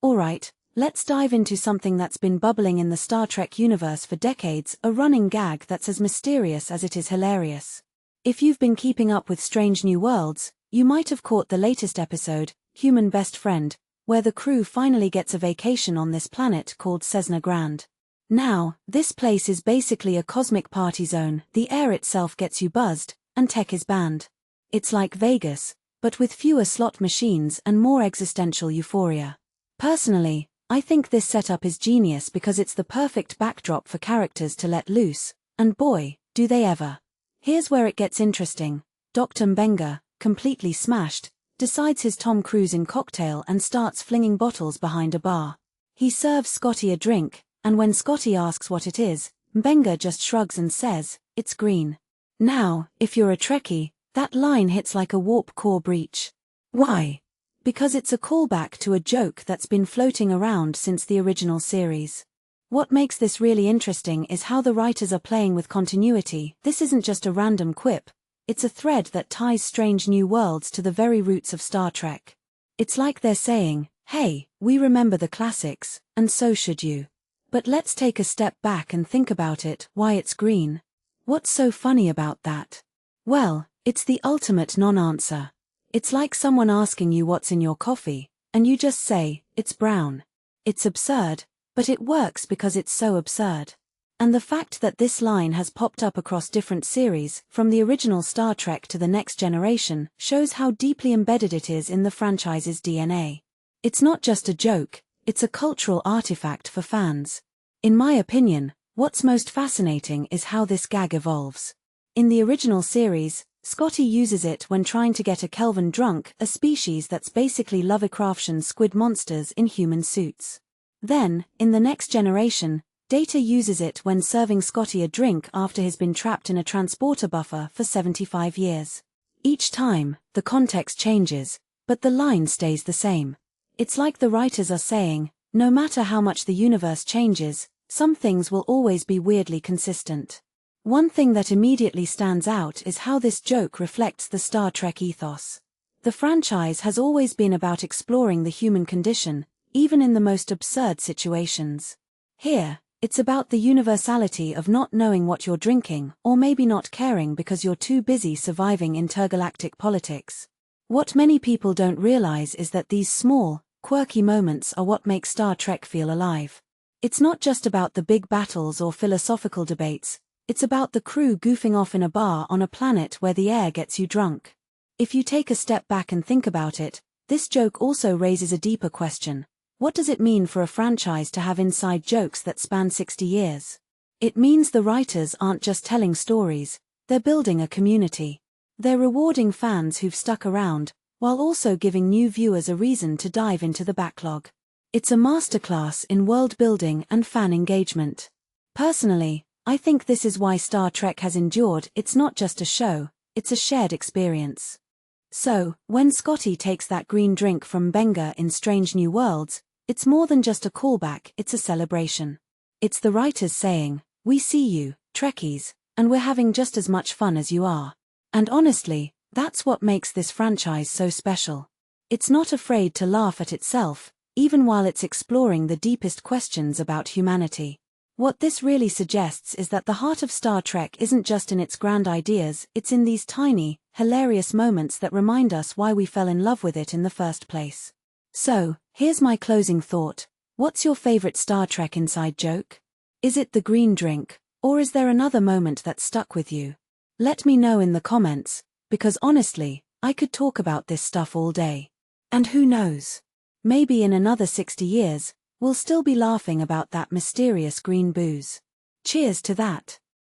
Alright, let's dive into something that's been bubbling in the Star Trek universe for decades, a running gag that's as mysterious as it is hilarious. If you've been keeping up with Strange New Worlds, you might have caught the latest episode, Human Best Friend, where the crew finally gets a vacation on this planet called Cessna Grand. Now, this place is basically a cosmic party zone, the air itself gets you buzzed, and tech is banned. It's like Vegas, but with fewer slot machines and more existential euphoria. Personally, I think this setup is genius because it's the perfect backdrop for characters to let loose, and boy, do they ever. Here's where it gets interesting. Dr. Mbenga, completely smashed, decides his Tom Cruising cocktail and starts flinging bottles behind a bar. He serves Scotty a drink, and when Scotty asks what it is, Mbenga just shrugs and says, "It's green." Now, if you're a Trekkie, that line hits like a warp core breach. Why? Because it's a callback to a joke that's been floating around since the original series. What makes this really interesting is how the writers are playing with continuity. This isn't just a random quip. It's a thread that ties Strange New Worlds to the very roots of Star Trek. It's like they're saying, hey, we remember the classics, and so should you. But let's take a step back and think about it, why it's green. What's so funny about that? Well, it's the ultimate non-answer. It's like someone asking you what's in your coffee, and you just say, it's brown. It's absurd, but it works because it's so absurd. And the fact that this line has popped up across different series, from the original Star Trek to the Next Generation, shows how deeply embedded it is in the franchise's DNA. It's not just a joke, it's a cultural artifact for fans. In my opinion, what's most fascinating is how this gag evolves. In the original series, Scotty uses it when trying to get a Kelvin drunk, a species that's basically Lovecraftian squid monsters in human suits. Then, in the Next Generation, Data uses it when serving Scotty a drink after he's been trapped in a transporter buffer for 75 years. Each time, the context changes, but the line stays the same. It's like the writers are saying, no matter how much the universe changes, some things will always be weirdly consistent. One thing that immediately stands out is how this joke reflects the Star Trek ethos. The franchise has always been about exploring the human condition, even in the most absurd situations. Here, it's about the universality of not knowing what you're drinking, or maybe not caring because you're too busy surviving intergalactic politics. What many people don't realize is that these small, quirky moments are what make Star Trek feel alive. It's not just about the big battles or philosophical debates, it's about the crew goofing off in a bar on a planet where the air gets you drunk. If you take a step back and think about it, this joke also raises a deeper question. What does it mean for a franchise to have inside jokes that span 60 years? It means the writers aren't just telling stories, they're building a community. They're rewarding fans who've stuck around, while also giving new viewers a reason to dive into the backlog. It's a masterclass in world building and fan engagement. Personally, I think this is why Star Trek has endured. It's not just a show, it's a shared experience. So, when Scotty takes that green drink from Mbenga in Strange New Worlds, it's more than just a callback, it's a celebration. It's the writers saying, we see you, Trekkies, and we're having just as much fun as you are. And honestly, that's what makes this franchise so special. It's not afraid to laugh at itself, even while it's exploring the deepest questions about humanity. What this really suggests is that the heart of Star Trek isn't just in its grand ideas, it's in these tiny, hilarious moments that remind us why we fell in love with it in the first place. So, here's my closing thought. What's your favorite Star Trek inside joke? Is it the green drink, or is there another moment that stuck with you? Let me know in the comments, because honestly, I could talk about this stuff all day. And who knows? Maybe in another 60 years, we'll still be laughing about that mysterious green booze. Cheers to that.